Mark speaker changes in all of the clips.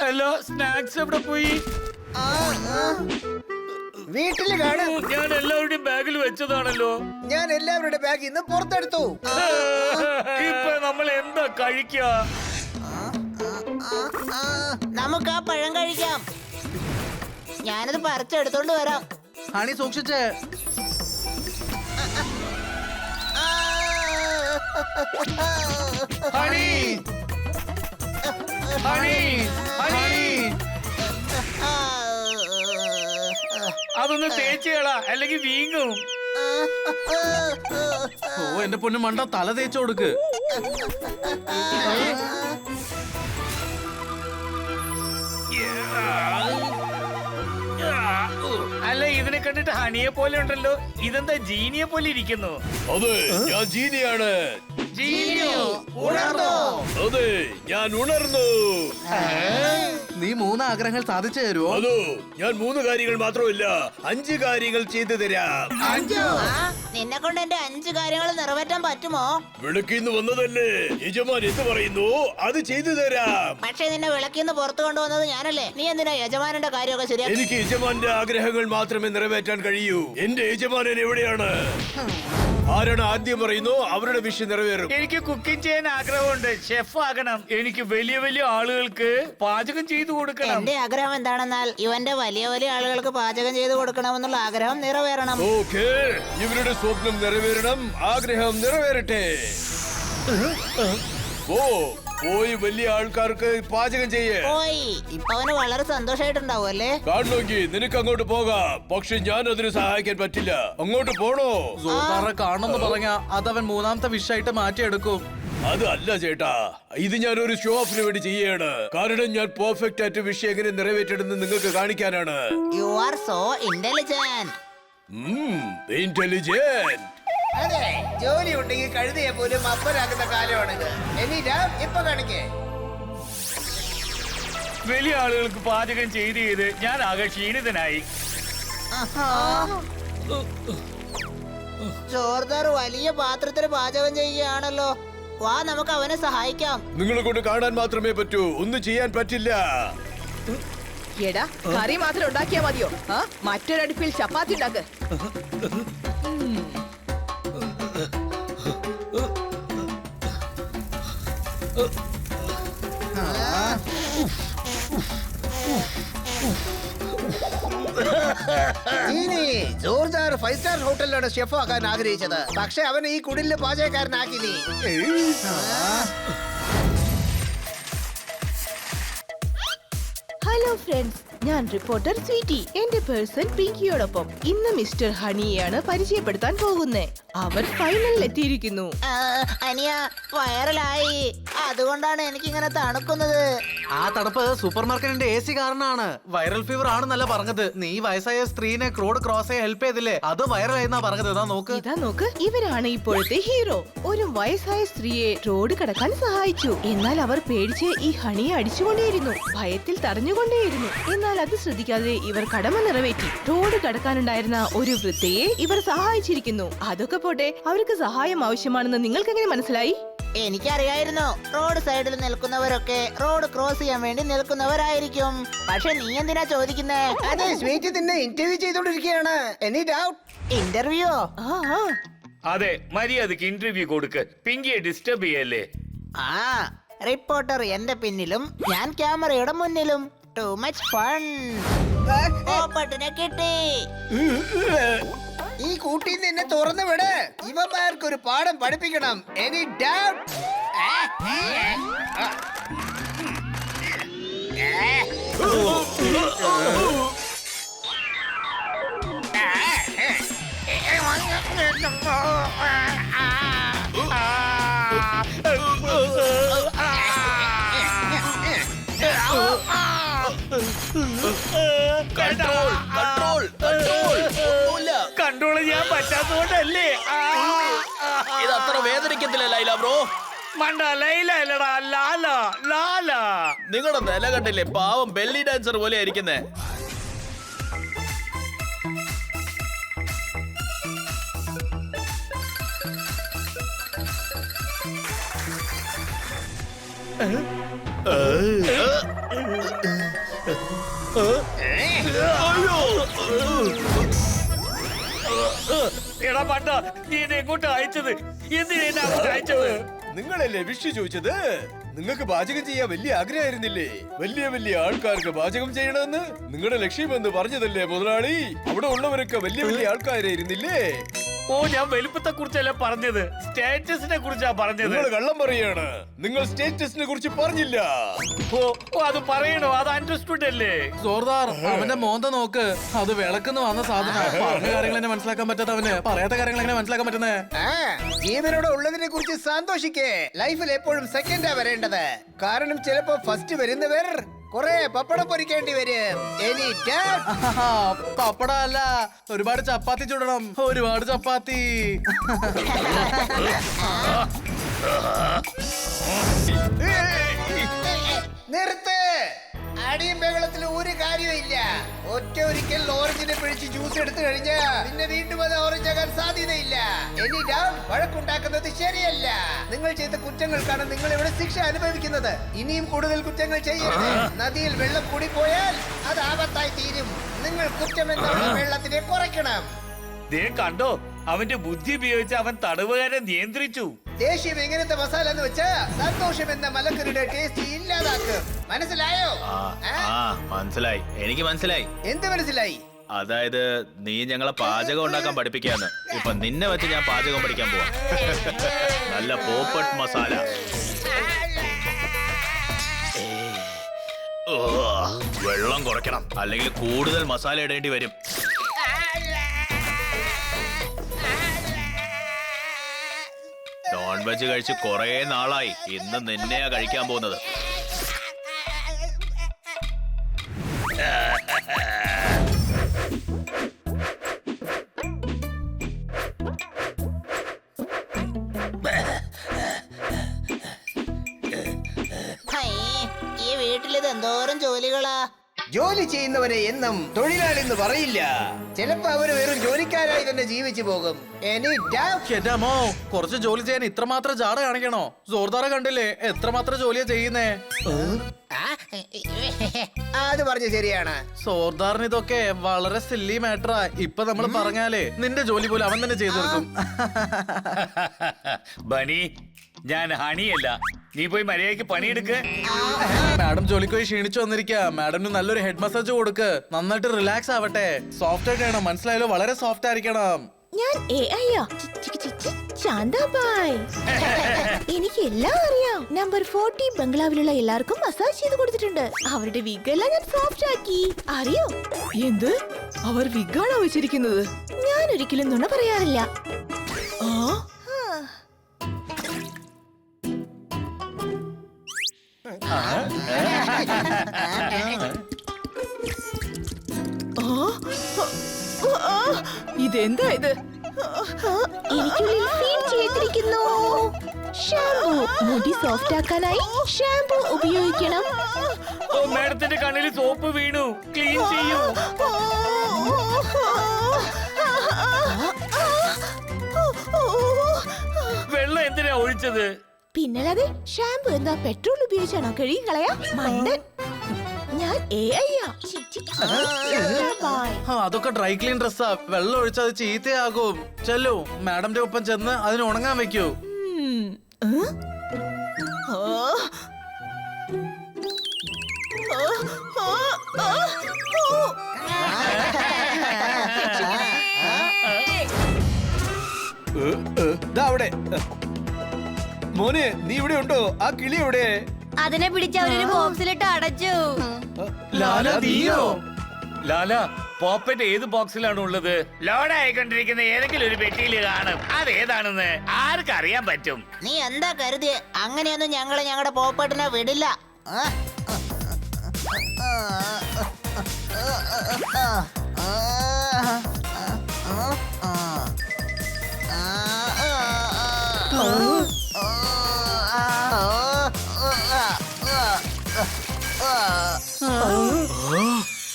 Speaker 1: Hello, snacks എവിടെ പോയി?
Speaker 2: വീട്ടില് കാണും.
Speaker 1: ഞാൻ എല്ലാവരുടെയും ബാഗിൽ വെച്ചതാണല്ലോ.
Speaker 2: ഞാൻ എല്ലാവരുടെ ബാഗ് ഇന്ന് പുറത്തെടുത്തു.
Speaker 1: ഇപ്പൊ നമ്മൾ എന്താ കഴിക്ക?
Speaker 3: നമുക്ക് ആ പഴം കഴിക്കാം. ഞാനത് പറിച്ചെടുത്തോണ്ട് വരാം.
Speaker 4: ഹണി സൂക്ഷിച്ച്.
Speaker 1: ഹണി, ഹണി, ഹണി, അതൊന്ന് തേച്ചുകളാ, അല്ലെങ്കിൽ വീങ്ങും.
Speaker 4: ഓ എന്റെ പൊന്നു മണ്ട, തല തേച്ചു കൊടുക്ക്.
Speaker 1: അല്ല, ഇതിനെ കണ്ടിട്ട് ഹണിയെ പോലെ ഉണ്ടല്ലോ. ഇതെന്താ ജീനിയെ പോലെ ഇരിക്കുന്നു?
Speaker 5: അതെ, ഞാൻ ജീനിയാണ്.
Speaker 1: ജീനിയോ?
Speaker 2: ഉണർന്നോ?
Speaker 5: അതെ, ഞാൻ ഉണർന്നു.
Speaker 4: നീ 3 ആഗ്രഹങ്ങൾ സാധിച്ചു തരുമോ?
Speaker 5: അതോ, ഞാൻ 3 കാര്യങ്ങൾ മാത്രമല്ല 5 കാര്യങ്ങൾ ചെയ്തു തരാം.
Speaker 3: നിന്നെ കൊണ്ട് എന്റെ 5 കാര്യങ്ങൾ നിറവേറ്റാൻ പറ്റുമോ?
Speaker 5: വിളക്കിന്ന് വന്നതല്ലേ, യജമാൻ എന്ത് പറയുന്നു അത് ചെയ്തു തരാം.
Speaker 3: പക്ഷെ നിന്നെ വിളക്കിന്ന് പുറത്തു കൊണ്ടുവന്നത് ഞാനല്ലേ. നീ എന്തിനാ യജമാനന്റെ കാര്യമൊക്കെ ശരിയാ?
Speaker 5: എനിക്ക് യജമാന്റെ ആഗ്രഹങ്ങൾ മാത്രമേ നിറവേറ്റാൻ കഴിയൂ. എന്റെ യജമാനൻ എവിടെയാണ്? ആരാണ് ആദ്യം പറയുന്നു അവരുടെ വിഷയം നിറവേറും.
Speaker 1: എനിക്ക് കുക്കിംഗ് ചെയ്യാൻ ആഗ്രഹമുണ്ട്. ഷെഫ് ആകണം. എനിക്ക് വലിയ വലിയ ആളുകൾക്ക് പാചകം ചെയ്തു കൊടുക്കണം.
Speaker 3: എന്റെ ആഗ്രഹം എന്താണെന്നാൽ ഇവന്റെ വലിയ വലിയ ആളുകൾക്ക് പാചകം ചെയ്ത് കൊടുക്കണമെന്നുള്ള ആഗ്രഹം നിറവേറണം.
Speaker 5: ഓക്കേ, ഇവരുടെ സ്വപ്നം നിറവേറണം, ആഗ്രഹം നിറവേറട്ടെ. ഓ, പോയി വലിയ ആൾക്കാർക്ക് പാചകം ചെയ്യേ.
Speaker 3: പോയി. ഇപ്പൊ അവന് വളരെ സന്തോഷായിട്ടുണ്ടാവും അല്ലേ?
Speaker 5: കാണണമെങ്കിൽ നിനക്ക് അങ്ങോട്ട് പോകാം, പക്ഷെ ഞാൻ അതിന് സഹായിക്കാൻ പറ്റില്ല. അങ്ങോട്ട് പോണോ?
Speaker 4: സോതാറെ കാണണമെന്ന് പറഞ്ഞ അതവൻ 3ാമത്തെ വിഷായിട്ട് മാറ്റിയെടുക്കും.
Speaker 5: അത് അല്ല ചേട്ടാ, ഇത് ഞാൻ ഒരു ഷോ ഓഫിന് വേണ്ടി ചെയ്യാണ്. കാരണം ഞാൻ പെർഫെക്റ്റ് ആയിട്ട് വിഷയം എങ്ങനെ നിറവേറ്റെടുന്ന് നിങ്ങൾക്ക് കാണിക്കാനാണ്.
Speaker 3: You are so intelligent.
Speaker 5: Intelligent.
Speaker 2: അതെ, ജോലി ഉണ്ടെങ്കിൽ കഴുതിയെ പോലും അപ്പനാക്കുന്ന കാലമാണിത്. ഇപ്പൊ കാണിക്കേ.
Speaker 1: വലിയ ആളുകൾക്ക് പാചകം ചെയ്ത് ചെയ്ത് ഞാൻ ആകെ ക്ഷീണിതനായി.
Speaker 3: ജോർദാർ വലിയ പാത്രത്തിൽ പാചകം ചെയ്യുകയാണല്ലോ. വാ, നമുക്ക് അവനെ സഹായിക്കാം.
Speaker 5: നിങ്ങളെ കൊണ്ട് കാണാൻ മാത്രമേ പറ്റൂ, ഒന്നും ചെയ്യാൻ പറ്റില്ല.
Speaker 6: എടാ, കറി മാത്രം ഉണ്ടാക്കിയാ മതിയോ? മറ്റൊരടുപ്പിൽ ചപ്പാത്തി ഉണ്ടാക്ക്.
Speaker 2: ഇനി ജോർജാർ 5 സ്റ്റാർ ഹോട്ടലിലാണ് ഷെഫ് ആകാൻ ആഗ്രഹിച്ചത്. പക്ഷെ അവൻ ഈ കുടിലിലെ പാചകക്കാരനാക്കി. നീ
Speaker 6: ഹലോ ഫ്രണ്ട്സ്, ഞാൻ റിപ്പോർട്ടർ സ്വീറ്റി. എന്റെ പേഴ്സൺ പിങ്കിയോടൊപ്പം ഇന്ന് മിസ്റ്റർ ഹണിയെയാണ് പരിചയപ്പെടുത്താൻ പോകുന്നത്. അവർ ഫൈനലിൽ എത്തിയിരിക്കുന്നു.
Speaker 3: അനിയ വൈറലായി, അതുകൊണ്ടാണ് എനിക്കിങ്ങനെ തണുക്കുന്നത്.
Speaker 4: ആ തണുപ്പ് സൂപ്പർ മാർക്കറ്റിന്റെ AC കാരണമാണ്. വൈറൽ ഫീവർ ആണെന്നല്ല പറഞ്ഞത്. നീ വയസ്സായ സ്ത്രീനെ റോഡ് ക്രോസ് ചെയ്യാൻ ഹെൽപ്പ് ചെയ്തില്ലേ, അത് വൈറലായെന്നാ പറഞ്ഞത്. ഇതാ നോക്ക്.
Speaker 6: ഇവരാണ് ഇപ്പോഴത്തെ ഹീറോ. ഒരു വയസ്സായ സ്ത്രീയെ റോഡ് കടക്കാൻ സഹായിച്ചു. എന്നാൽ അവർ പേടിച്ച് ഈ ഹണിയെ അടിച്ചുകൊണ്ടേയിരുന്നു, ഭയത്തിൽ തടഞ്ഞുകൊണ്ടേയിരുന്നു. എന്നാൽ അത് ശ്രദ്ധിക്കാതെ ഇവർ കടമ നിറവേറ്റി. റോഡ് കടക്കാനുണ്ടായിരുന്ന ഒരു വൃദ്ധയെ ഇവർ സഹായിച്ചിരിക്കുന്നു. അതൊക്കെ പോട്ടെ, അവർക്ക് സഹായം ആവശ്യമാണെന്ന് നിങ്ങൾക്ക് എങ്ങനെ മനസ്സിലായി?
Speaker 3: എനിക്കറിയായിരുന്നു, റോഡ് സൈഡിൽ നിൽക്കുന്നവരൊക്കെ റോഡ് ക്രോസ് ചെയ്യാൻ വേണ്ടി നിൽക്കുന്നവരായിരിക്കും. പക്ഷെ നീ എന്തിനാ ചോദിക്കുന്നേ?
Speaker 2: അതെ, സ്വീറ്റ് നിന്നെ ഇന്റർവ്യൂ ചെയ്തോണ്ടിരിക്കുകയാണ്. Any doubt?
Speaker 3: ഇന്റർവ്യൂ?
Speaker 1: അതെ, മര്യാദക്ക് ഇന്റർവ്യൂ കൊടുക്ക്. പിങ്കിയെ ഡിസ്റ്റർബ് ചെയ്യല്ലേ.
Speaker 3: റിപ്പോർട്ടർ എന്റെ പിന്നിലും ഞാൻ ക്യാമറയുടെ മുന്നിലും. Too much fun. പട്ടിനെ കിട്ടി.
Speaker 2: ഈ കൂട്ടി നിന്നെ തുറന്നു വിട്. ഇവന്മാർക്കൊരു പാഠം പഠിപ്പിക്കണം. Any doubt?
Speaker 1: കൺട്രോൾ ചെയ്യാൻ പറ്റാത്തതുകൊണ്ടല്ലേ.
Speaker 5: ഇത് അത്ര വേദനിക്കത്തില്ല ലൈല ബ്രോ.
Speaker 1: മണ്ട, ലൈല അല്ലടാ, ലാല, ലാല.
Speaker 5: നിങ്ങളുടെ നില കണ്ടില്ലേ, പാവം ബെല്ലി ഡാൻസർ പോലെ ആയിരിക്കുന്നേ.
Speaker 1: എടാ പണ്ട, നീ എന്നെ എങ്ങോട്ടാ അയച്ചത്? എന്തിനാ എന്നെ അങ്ങോട്ട് അയച്ചത്?
Speaker 5: നിങ്ങളല്ലേ വിഷു ചോദിച്ചത്? നിങ്ങൾക്ക് പാചകം ചെയ്യാൻ വലിയ ആഗ്രഹമായിരുന്നില്ലേ? വലിയ വലിയ ആൾക്കാർക്ക് പാചകം ചെയ്യണമെന്ന് നിങ്ങളുടെ ലക്ഷ്യമെന്ന് പറഞ്ഞതല്ലേ മുതലാളി? അവിടെ ഉള്ളവരൊക്കെ വലിയ വലിയ ആൾക്കാരായിരുന്നില്ലേ?
Speaker 1: ഓ, ഞാൻ വലുപ്പത്തെ കുറിച്ചല്ല പറഞ്ഞത്, സ്റ്റാറ്റസിനെ കുറിച്ചാ പറഞ്ഞത്.
Speaker 5: നിങ്ങൾ കള്ളം പറയാണ്. നിങ്ങൾ സ്റ്റേറ്റസിനെ കുറിച്ച് പറഞ്ഞില്ല.
Speaker 1: ഓ ഓ, അത് പറയണോ? അത് അണ്ടർസ്റ്റുഡ് അല്ലേ?
Speaker 4: സോർദാർ, അവന്റെ മോന്ത നോക്ക്. അത് വിളക്കുന്ന് വന്ന സാധനം. പറഞ്ഞ കാര്യങ്ങൾ എന്നെ മനസ്സിലാക്കാൻ പറ്റാത്തവന് പറയാത്ത കാര്യങ്ങൾ എങ്ങനെ മനസ്സിലാക്കാൻ പറ്റുന്നേ?
Speaker 2: ജീവനോടെ ഉള്ളതിനെ കുറിച്ച് സന്തോഷിക്കേ. ലൈഫിൽ എപ്പോഴും സെക്കൻഡാ വരേണ്ടത്. കാരണം ചിലപ്പോ ഫസ്റ്റ് വരുന്നവർ കൊറേ പപ്പടം പൊരിക്കേണ്ടി വരും. Any time.
Speaker 4: പപ്പട അല്ല, ഒരുപാട് ചപ്പാത്തി ചുടണം. ഒരുപാട് ചപ്പാത്തി.
Speaker 2: നിർത്ത്. അടിയും ബഹളത്തിൽ ഒരു കാര്യമില്ല. ഒരിക്കൽ ഓറഞ്ചിനെ പിടിച്ച് ജ്യൂസ് എടുത്തു കഴിഞ്ഞാ പിന്നെ വീണ്ടും അത് ഓറഞ്ച് ആകാൻ സാധ്യതയില്ല. Any down. വഴക്കുണ്ടാക്കുന്നത് ശരിയല്ല. നിങ്ങൾ ചെയ്ത കുറ്റങ്ങൾക്കാണ് നിങ്ങൾ ഇവിടെ ശിക്ഷ അനുഭവിക്കുന്നത്. ഇനിയും കൂടുതൽ കുറ്റങ്ങൾ ചെയ്യരുത്. നദിയിൽ വെള്ളം കൂടിപ്പോയാൽ അത് ആപത്തായി തീരും. നിങ്ങൾ കുറ്റമെന്നുള്ള വെള്ളത്തിനെ കുറയ്ക്കണം.
Speaker 1: ദേ കണ്ടോ, അവന്റെ ബുദ്ധി ഉപയോഗിച്ച് അവൻ തടവുകാരെ നിയന്ത്രിച്ചു.
Speaker 2: ദേഷ്യം എങ്ങനത്തെ മസാല എന്ന് വെച്ചാ സന്തോഷം എന്ന മലക്കറിയുടെ ടേസ്റ്റ് ഇല്ലാതാക്കും. മനസ്സിലായോ?
Speaker 7: മനസ്സിലായി, എനിക്ക് മനസ്സിലായി.
Speaker 2: എന്ത് മനസ്സിലായി?
Speaker 7: അതായത് നീ ഞങ്ങളെ പാചകം ഉണ്ടാക്കാൻ പഠിപ്പിക്കാന്ന്. ഇപ്പൊ നിന്നെ വെച്ച് ഞാൻ പാചകം പഠിക്കാൻ പോവാ. നല്ല പോപ്പട്ട് മസാല. ഓ, വെള്ളം കുറയ്ക്കണം, അല്ലെങ്കിൽ കൂടുതൽ മസാല ഇടേണ്ടി വരും. നോൺ വെജ് കഴിച്ച് കുറേ നാളായി. ഇന്ന് നിന്നെയാ കഴിക്കാൻ പോകുന്നത്.
Speaker 3: ഹൈ, ഈ വീട്ടിലിത് എന്തോരം ജോലികളാ.
Speaker 2: ജോലി ചെയ്യുന്നവരെ എന്നും തൊഴിലാളി എന്ന് പറയില്ല. ചിലപ്പോ അവര് വെറും ജോലിക്കാരായി തന്നെ ജീവിച്ചു പോകും. Any doubt?
Speaker 4: എന്റെ അമ്മോ, കുറച്ച് ജോലി ചെയ്യാൻ ഇത്രമാത്രം ജാട കാണിക്കണോ? സോർദാറെ കണ്ടില്ലേ എത്രമാത്രം ജോലിയാ ചെയ്യുന്നേ?
Speaker 2: അത് പറഞ്ഞ ശരിയാണ്.
Speaker 4: സോർദാറിന് ഇതൊക്കെ വളരെ സില്ലി മാറ്ററാ. ഇപ്പൊ നമ്മൾ പറഞ്ഞാലേ നിന്റെ ജോലി പോലും അവൻ തന്നെ ചെയ്തു തീർക്കും.
Speaker 1: ബനി, ഞാൻ ഹണിയല്ല. നീ പോയി മര്യാദയ്ക്ക് പണിയെടുക്ക്.
Speaker 4: മാഡം ജോലിക്ക് പോയി ക്ഷീണിച്ചു വന്നിരിക്കുക. മാഡമിന് നല്ലൊരു ഹെഡ് മസാജ് കൊടുക്ക്. നന്നായിട്ട് റിലാക്സ് ആവട്ടെ. സോഫ്റ്റ് ആയിട്ട് വേണം, മനസ്സിലായല്ലോ? വളരെ സോഫ്റ്റ് ആയിരിക്കണം.
Speaker 6: ഞാൻ ശാന്താബായ്. എനിക്ക് എല്ലാം അറിയാം. നമ്പർ 40 ബംഗ്ലാവിലുള്ള എല്ലാവർക്കും മസാജ് ചെയ്ത് കൊടുത്തിട്ടുണ്ട്. അവരുടെ വിഗ് എല്ലാം ഞാൻ സോഫ്റ്റ് ആക്കി. അറിയോ? എന്ത്? അവർ വിഗാണോ വെച്ചിരിക്കുന്നത്? ഞാൻ ഒരിക്കലും നുണ പറയാറില്ല. ഇതെന്താ ഇത്? എനിക്കുള്ളിൽ ഫീൽ ചെയ്തിരിക്കുന്നു. ഷാംപൂ. മുടി സോഫ്റ്റ് ആക്കാനായി ഷാംപൂ ഉപയോഗിക്കണം.
Speaker 1: ഓ, മാഡത്തിന്റെ കണ്ണിൽ സോപ്പ് വീണു. ക്ലീൻ ചെയ്യൂ. വെള്ളം എന്തിനാ ഒഴിച്ചത്?
Speaker 6: പിന്നല്ലാതെ ഷാംപൂ എന്താ പെട്രോൾ ഉപയോഗിച്ചാണോ കഴുകി കളയാ? മണ്ടൻ. ഞാൻ
Speaker 4: അതൊക്കെ ഡ്രൈ ക്ലീൻ ഡ്രസ്സാ. വെള്ളം ഒഴിച്ചാൽ അത് ചീത്തയാകും. ചെല്ലു, മാഡത്തിന്റെ ഒപ്പം ചെന്ന് അതിന് ഉണങ്ങാൻ വെക്കൂ.
Speaker 5: അവിടെ മോനെ, നീ ഇവിടെ ഉണ്ടോ? ആ കിളി എവിടെ?
Speaker 8: അതിനെ പിടിച്ച് അവരൊരു ബോക്സിലിട്ട് അടച്ചു.
Speaker 1: ലാല, നീയോ? ലാല, പോപ്പറ്റ് ഏത് ബോക്സിലാണ് ഉള്ളത്? ലോഡായിക്കൊണ്ടിരിക്കുന്ന ഏതെങ്കിലും ഒരു പെട്ടിയിൽ കാണും. അതേതാണെന്ന് ആർക്കറിയാൻ പറ്റും?
Speaker 3: നീ എന്താ കരുതിയേ? അങ്ങനെയൊന്നും ഞങ്ങള് ഞങ്ങളുടെ പോപ്പട്ടിനെ വിടില്ല.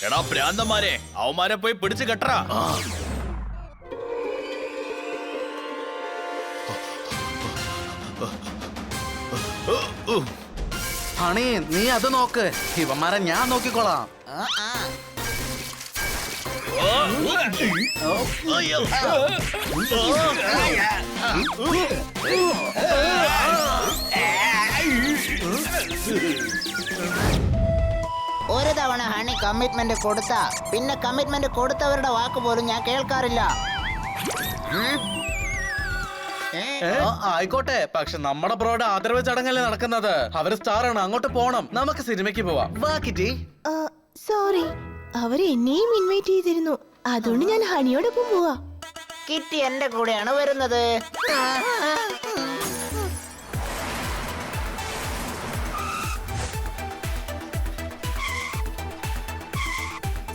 Speaker 7: എടാ ഭ്രാന്തന്മാരെ, അവന്മാരെ പോയി പിടിച്ചു കെട്ടറാ.
Speaker 4: ഹണി നീ അത് നോക്ക്, ഇവന്മാരെ ഞാൻ നോക്കിക്കോളാം.
Speaker 3: ആ, ആ. ഒരു തവണ ഹണി കമ്മിറ്റ്മെന്റ് കൊടുത്ത പിന്നെ കമ്മിറ്റ്മെന്റ് കൊടുത്തവരുടെ വാക്ക് പോലും ഞാൻ കേൾക്കാറില്ല.
Speaker 4: ആയിക്കോട്ടെ, പക്ഷെ നമ്മുടെ ബ്രോയുടെ ആദരവ് ചടങ്ങല്ലേ നടക്കുന്നത്. അവര് സ്റ്റാർ ആണ്, അങ്ങോട്ട് പോണം. നമുക്ക് സിനിമയ്ക്ക് പോവാം. വാ കിറ്റി.
Speaker 6: സോറി, അവര് എന്നെയും ഇൻവൈറ്റ് ചെയ്തിരുന്നു, അതുകൊണ്ട് ഞാൻ ഹണിയോടൊപ്പം പോവാ.
Speaker 3: കിറ്റി എന്റെ കൂടെയാണ് വരുന്നത്.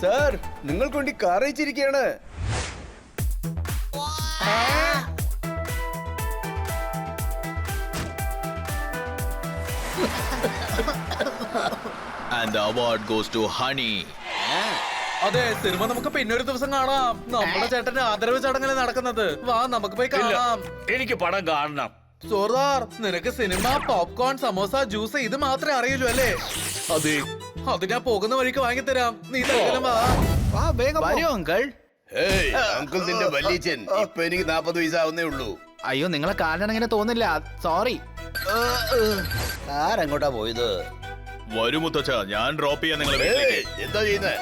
Speaker 5: സാർ, നിങ്ങൾക്ക് വേണ്ടി കാർ അയച്ചിരിക്കുകയാണ്.
Speaker 7: And the award goes to Honey.
Speaker 4: അതെ, സിനിമ നമുക്ക് പിന്നെ ഒരു ദിവസം കാണാം. നമ്മുടെ ചേട്ടന്റെ ആദരവ് ചടങ്ങല്ലേ നടക്കുന്നത്. വാ നമുക്ക് പോയി കാണാം.
Speaker 1: എനിക്ക് പടം കാണണം.
Speaker 4: സോർദാർ, നിനക്ക് സിനിമ, പോപ്കോൺ, സമോസ, ജ്യൂസ് ഇത് മാത്രമേ അറിയുള്ളൂ അല്ലേ?
Speaker 1: അതെ,
Speaker 4: അത് ഞാൻ പോകുന്ന വഴിക്ക് വാങ്ങിത്തരാം. നീ തൽക്കാലം വാ.
Speaker 7: വേഗം വരൂ അങ്കിൾ.
Speaker 5: ഹേയ്, അങ്കിൾ നിന്റെ വല്യച്ഛൻ. ഇപ്പൊ എനിക്ക് 40 വയസ്സാവുന്നേ ഉള്ളൂ.
Speaker 7: അയ്യോ, നിങ്ങളെ കാണാൻ അങ്ങനെ തോന്നില്ല. സോറി.
Speaker 2: കാർ എങ്ങോട്ടാ പോയത്?
Speaker 7: വരൂ മുത്തച്ഛ, ഞാൻ ഡ്രോപ്പ് ചെയ്യാൻ നിങ്ങളെ വീട്ടിലേക്ക്.
Speaker 5: എന്താ ചെയ്യുന്നത്?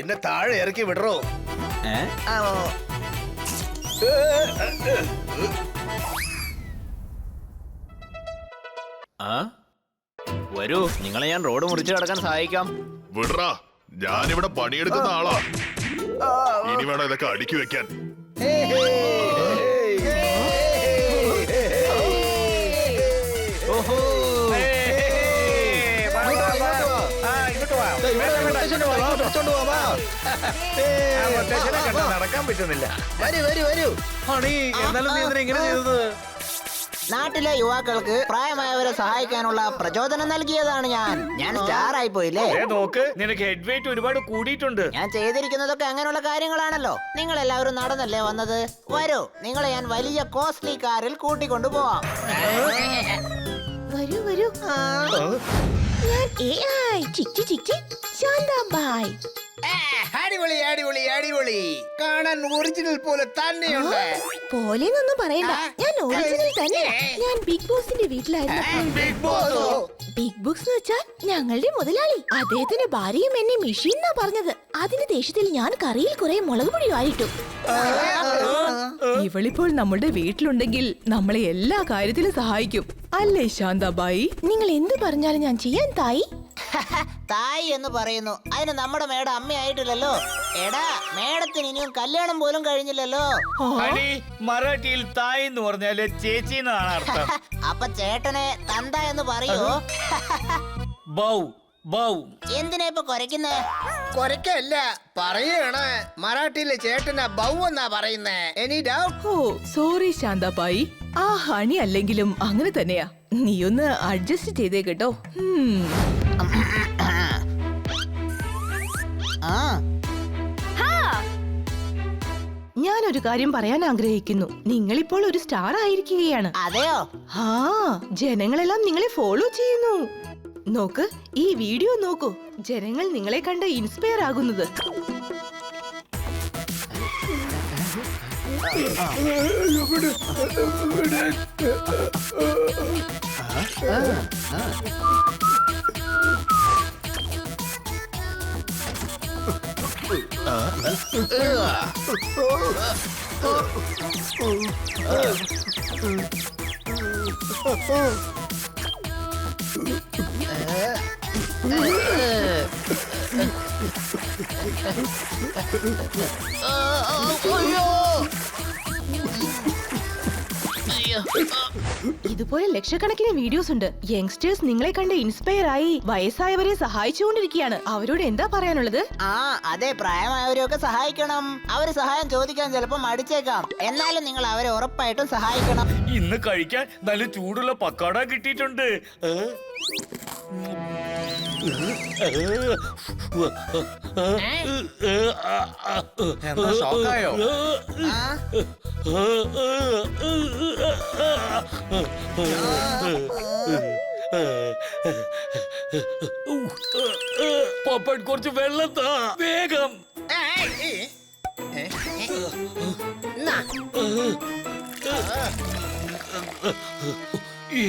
Speaker 5: എന്നെ താഴെ ഇറക്കി വിടറോ.
Speaker 7: വരൂ, നിങ്ങളെ ഞാൻ റോഡ് മുറിച്ച് കിടക്കാൻ സഹായിക്കാം.
Speaker 9: വിടറാ, ഞാനിവിടെ പണിയെടുക്കുന്ന ആളാ. ഇനി വേണം ഇതൊക്കെ അടുക്കി വെക്കാൻ.
Speaker 1: നടക്കാൻ പറ്റുന്നില്ല.
Speaker 4: ഹണി, എന്നാലും നീ എന്തിനാ ഇങ്ങനെ ചെയ്തത്?
Speaker 3: നാട്ടിലെ യുവാക്കൾക്ക് പ്രായമായവരെ സഹായിക്കാനുള്ള പ്രചോദനം നൽകിയതാണ് ഞാൻ സ്റ്റാർ ആയി പോയില്ലേ.
Speaker 1: നോക്ക്, നിനക്ക് ഹെഡ് വെയിറ്റ് ഒരുപാട് കൂടിയിട്ടുണ്ട്.
Speaker 3: ഞാൻ ചെയ്തിരിക്കുന്നതൊക്കെ അങ്ങനെയുള്ള കാര്യങ്ങളാണല്ലോ. നിങ്ങൾ എല്ലാവരും നടന്നല്ലേ വന്നത്. വരൂ, നിങ്ങളെ ഞാൻ വലിയ കോസ്റ്റ്ലി കാറിൽ കൂട്ടിക്കൊണ്ടു പോവാം.
Speaker 6: വരൂ വരൂ. ഞാൻ AI ചിക്കി ചിക്കി ശാന്താബായ്.
Speaker 2: അടിപൊളി അടിപൊളി അടിപൊളി. കാണാൻ ഒറിജിനൽ പോലെ തന്നെയുണ്ട്.
Speaker 6: പോലെന്നൊന്നും പറയണ്ട, ഞാൻ ഒറിജിനൽ തന്നെ. ഞാൻ ബിഗ് ബോസിന്റെ വീട്ടിലായിരുന്നു.
Speaker 2: Big boss.
Speaker 6: ബിഗ് ബോസ് എന്ന് വെച്ചാൽ ഞങ്ങളുടെ മുതലാളി. അദ്ദേഹത്തിന്റെ ഭാര്യയും എന്നെ മെഷീൻ എന്നാ പറഞ്ഞത്. അതിന് ദേഷ്യത്തിൽ ഞാൻ കറിയിൽ കുറെ മുളക് പൊടി വാരിട്ടു.
Speaker 10: ഇവളിപ്പോൾ നമ്മുടെ വീട്ടിലുണ്ടെങ്കിൽ നമ്മളെ എല്ലാ കാര്യത്തിലും സഹായിക്കും അല്ലേ ശാന്താബായി?
Speaker 6: നിങ്ങൾ എന്ത് പറഞ്ഞാലും ഞാൻ ചെയ്യാൻ തായി.
Speaker 3: തായി എന്ന് പറയുന്നു, അതിന് നമ്മുടെ മേഡം അമ്മയായിട്ടില്ലല്ലോ. എടാ, മേഡത്തിന് ഇനിയും കല്യാണം പോലും കഴിഞ്ഞില്ലല്ലോ.
Speaker 1: ഹണി, മറാഠിയിൽ തായ് എന്ന് പറഞ്ഞാല് ചേച്ചി എന്നാണ് അർത്ഥം.
Speaker 3: അപ്പൊ ചേട്ടനെ തന്ത എന്ന് പറയോ?
Speaker 1: Bow bow.
Speaker 3: എന്തിനാ ഇപ്പൊ കുരയ്ക്കുന്നേ?
Speaker 2: കൊരക്കല്ല, പറയാണ്. മറാഠിയിലെ ചേട്ടനാ ബൗ എന്നാ പറയുന്നേ. Any doubt?
Speaker 10: Oh sorry Shantabai, ആ ഹണി അല്ലെങ്കിലും അങ്ങനെ തന്നെയാ. നീ ഒന്ന് അഡ്ജസ്റ്റ് ചെയ്തേ കേട്ടോ.
Speaker 3: ആ,
Speaker 6: ഞാനൊരു കാര്യം പറയാൻ ആഗ്രഹിക്കുന്നു. നിങ്ങളിപ്പോൾ ഒരു സ്റ്റാർ ആയിരിക്കുകയാണ്.
Speaker 3: അതെയോ?
Speaker 6: ആ, ജനങ്ങളെല്ലാം നിങ്ങളെ ഫോളോ ചെയ്യുന്നു. നോക്ക്, ഈ വീഡിയോ നോക്കൂ. ജനങ്ങൾ നിങ്ങളെ കണ്ട് ഇൻസ്പയർ ആകുന്നത്. ഇതുപോലെ ലക്ഷക്കണക്കിന് വീഡിയോസ് ഉണ്ട്. യങ്സ്റ്റേഴ്സ് നിങ്ങളെ കണ്ട് ഇൻസ്പയർ ആയി വയസ്സായവരെ സഹായിച്ചുകൊണ്ടിരിക്കുകയാണ്. അവരോട് എന്താ പറയാനുള്ളത്?
Speaker 3: ആ, അതെ, പ്രായമായവരെയൊക്കെ സഹായിക്കണം. അവര് സഹായം ചോദിക്കാൻ ചിലപ്പോ മടിച്ചേക്കാം. എന്നാലും നിങ്ങൾ അവരെ ഉറപ്പായിട്ടും സഹായിക്കണം.
Speaker 1: ഇന്ന് കഴിക്കാൻ നല്ല ചൂടുള്ള പക്കോട കിട്ടിയിട്ടുണ്ട്.
Speaker 4: എന്താ ഷോക്കായോ?
Speaker 1: പോപ്പട്ട് കുറച്ച് വെള്ളം താ വേഗം.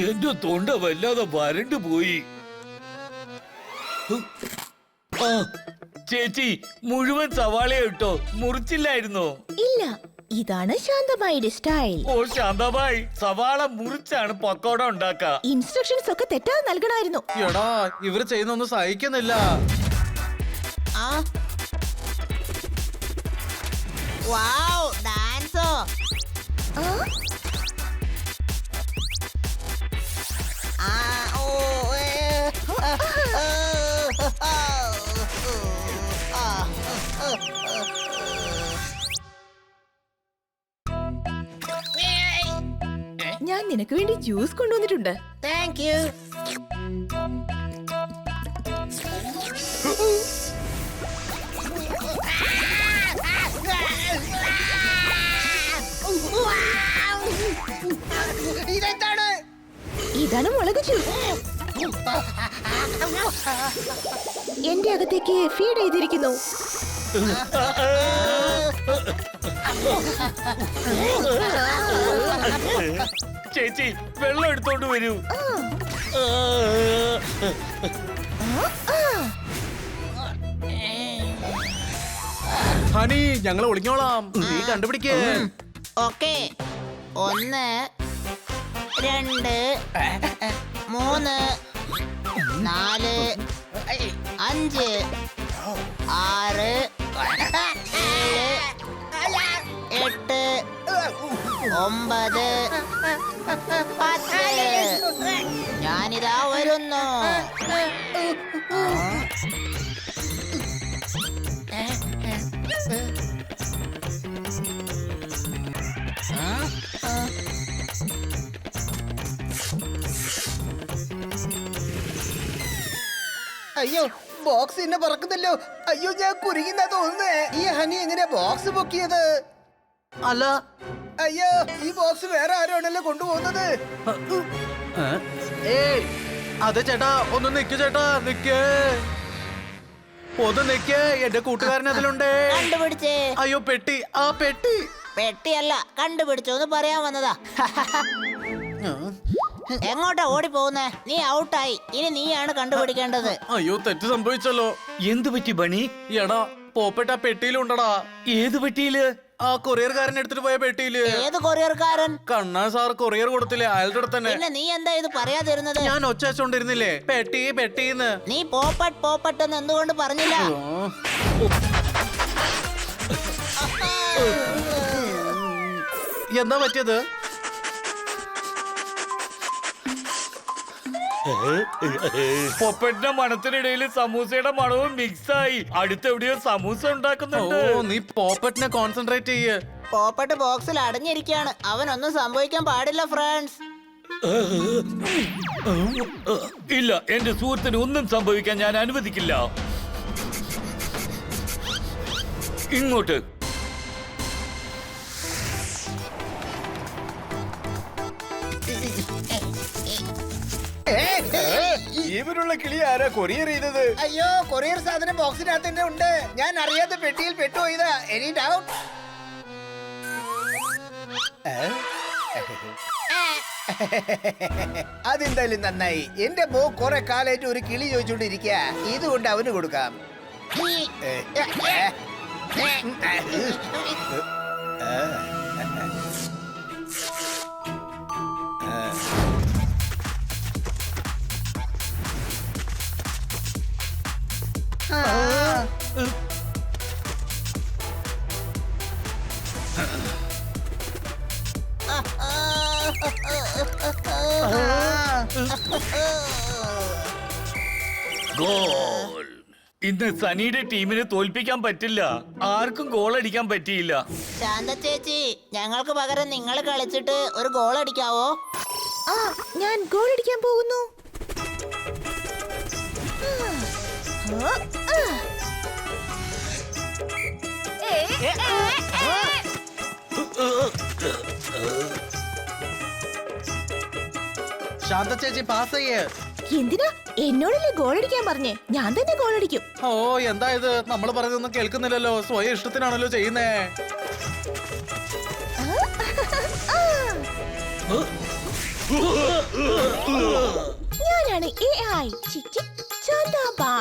Speaker 1: എന്റെ തൊണ്ട വല്ലാതെ വരണ്ടു പോയി. ആ, ചേച്ചി മുഴുവൻ സവാള ഇട്ടോ, മുറിച്ചില്ലായിരുന്നോ?
Speaker 10: ഇല്ല, ഇതാണ് ശാന്തമായുടെ സ്റ്റൈൽ.
Speaker 1: ഓ ശാന്തമായി, സവാള മുറിച്ചാണ് പക്കോട ഉണ്ടാക്ക.
Speaker 10: ഇൻസ്ട്രക്ഷൻസ് ഒക്കെ തെറ്റാതെ നൽകണമായിരുന്നു.
Speaker 4: എടാ ഇവര് ചെയ്യുന്നൊന്നും സഹിക്കുന്നില്ല.
Speaker 3: വാവ്, ഡാൻസോ.
Speaker 10: ഞാൻ നിനക്ക് വേണ്ടി ജ്യൂസ് കൊണ്ടുവന്നിട്ടുണ്ട്.
Speaker 3: Thank you.
Speaker 2: ഇതെന്താണ്?
Speaker 10: ഇതാണ് മുളക് ജ്യൂസ്. എന്റെ അകത്തേക്ക് ഫീഡ് ചെയ്തിരിക്കുന്നു.
Speaker 1: ചേച്ചി വെള്ളം എടുത്തോണ്ട് വരൂ.
Speaker 4: ഹണി ഞങ്ങൾ ഒളിഞ്ഞോളാം, നീ കണ്ടുപിടിക്കേ.
Speaker 3: ഓക്കെ, 1 2 3 4 5 6 7 8 9 10. ഞാനിതാ വരുന്നു.
Speaker 2: അയ്യോ, ബോക്സ് എന്നെ പറക്കുന്നല്ലോ. അയ്യോ, ഞാൻ കുരുങ്ങിന്നാ തോന്നുന്നേ. ഈ ഹണി എങ്ങനെ ബോക്സ് പൊക്കിയത്?
Speaker 4: അല്ല
Speaker 2: അയ്യോ, ഈ ബോക്സ് വേറെ ആരാണല്ലോ കൊണ്ടുപോകുന്നത്.
Speaker 4: ഏയ് അതെ ചേട്ടാ, ഒന്ന് നിക്ക് ചേട്ടാ, നിക്ക്. ഒന്ന് നിക്ക്, എന്റെ കൂട്ടുകാരൻ അതിലുണ്ടേ.
Speaker 3: കണ്ടുപിടിച്ചേ.
Speaker 4: അയ്യോ പെട്ടി, ആ പെട്ടി.
Speaker 3: പെട്ടിയല്ല, കണ്ടുപിടിച്ചോന്ന് പറയാൻ വന്നതാ. എങ്ങോട്ടാ ഓടി പോകുന്നേ? നീ ഔട്ടായി. ഇനി നീയാണ് കണ്ടുപിടിക്കേണ്ടത്.
Speaker 4: അയ്യോ തെറ്റ് സംഭവിച്ചല്ലോ.
Speaker 1: എന്തു പറ്റി ബണി?
Speaker 4: എടാ പോപ്പട്ട് ആ പെട്ടിയിലുണ്ടടാ.
Speaker 1: ഏത് പെട്ടിയില്?
Speaker 4: ആ കൊറിയർകാരൻ എടുത്തിട്ട് പോയ പെട്ടിയില്.
Speaker 3: ഏത് കൊറിയർക്കാരൻ?
Speaker 4: കണ്ണാ സാർ കൊറിയർ കൊടുത്തില്ലേ അയാളുടെ അടുത്ത് തന്നെ.
Speaker 3: പിന്നെ നീ എന്താ ഇത് പറയാതിരുന്നത്?
Speaker 4: ഞാൻ ഒച്ച വെച്ചോണ്ടിരുന്നില്ലേ, പെട്ടി പെട്ടിന്ന്.
Speaker 3: നീ പോപ്പട്ട് പോപ്പട്ട് എന്ന് എന്തുകൊണ്ട് പറഞ്ഞില്ല?
Speaker 4: എന്താ പറ്റിയത്?
Speaker 1: പൊപ്പറ്റിന്റെ മണത്തിനിടയിൽ സമൂസയുടെ മണവും മിക്സ് ആയി. അടുത്തെവിടെയോ സമൂസ ഉണ്ടാക്കുന്നുണ്ട്.
Speaker 4: ഓ നീ പോപ്പറ്റിനെ കോൺസെൻട്രേറ്റ് ചെയ്യ്.
Speaker 3: പോപ്പട്ട് ബോക്സിൽ അടഞ്ഞിരിക്കുകയാണ്. അവനൊന്നും സംഭവിക്കാൻ പാടില്ല ഫ്രണ്ട്സ്.
Speaker 1: ഇല്ല, എന്റെ സുഹൃത്തിന് ഒന്നും സംഭവിക്കാൻ ഞാൻ അനുവദിക്കില്ല. ഇങ്ങോട്ട്.
Speaker 5: ജീവനുള്ള കിളി ആരാ കൊറിയർ ചെയ്തത്?
Speaker 2: അയ്യോ, കൊറിയർ സാധനം ബോക്സിനകത്ത് തന്നെ ഉണ്ട്. ഞാൻ അറിയാതെ പെട്ടിയിൽ പെട്ടുപോയതാ. Any doubt? അതെന്തായാലും നന്നായി. എന്റെ മോ കുറെ കാലായിട്ട് ഒരു കിളി ചോദിച്ചോണ്ടിരിക്ക. ഇതുകൊണ്ട് അവന് കൊടുക്കാം.
Speaker 1: ഗോൾ. ഇന്ന് സനിയുടെ ടീമിനെ തോൽപ്പിക്കാൻ പറ്റില്ല. ആർക്കും ഗോൾ അടിക്കാൻ പറ്റിയില്ല.
Speaker 3: ശാന്ത ചേച്ചി, ഞങ്ങൾക്ക് പകരം നിങ്ങൾ കളിച്ചിട്ട് ഒരു ഗോൾ അടിക്കാവോ?
Speaker 10: ഞാൻ ഗോൾ അടിക്കാൻ പോകുന്നു.
Speaker 4: ശാന്ത ചേച്ചി പാസ് ചെയ്യേ.
Speaker 6: എന്തിനാ എന്നോടല്ലേ ഗോൾ അടിക്കാൻ പറഞ്ഞേ? ഞാൻ തന്നെ ഗോൾ അടിക്കും.
Speaker 4: ഓ എന്താ ഇത്, നമ്മൾ പറയുന്നൊന്നും കേൾക്കുന്നില്ലല്ലോ, സ്വയം ഇഷ്ടത്തിനാണല്ലോ ചെയ്യുന്നേ.
Speaker 6: ഞാനാണ് AI. ശാന്ത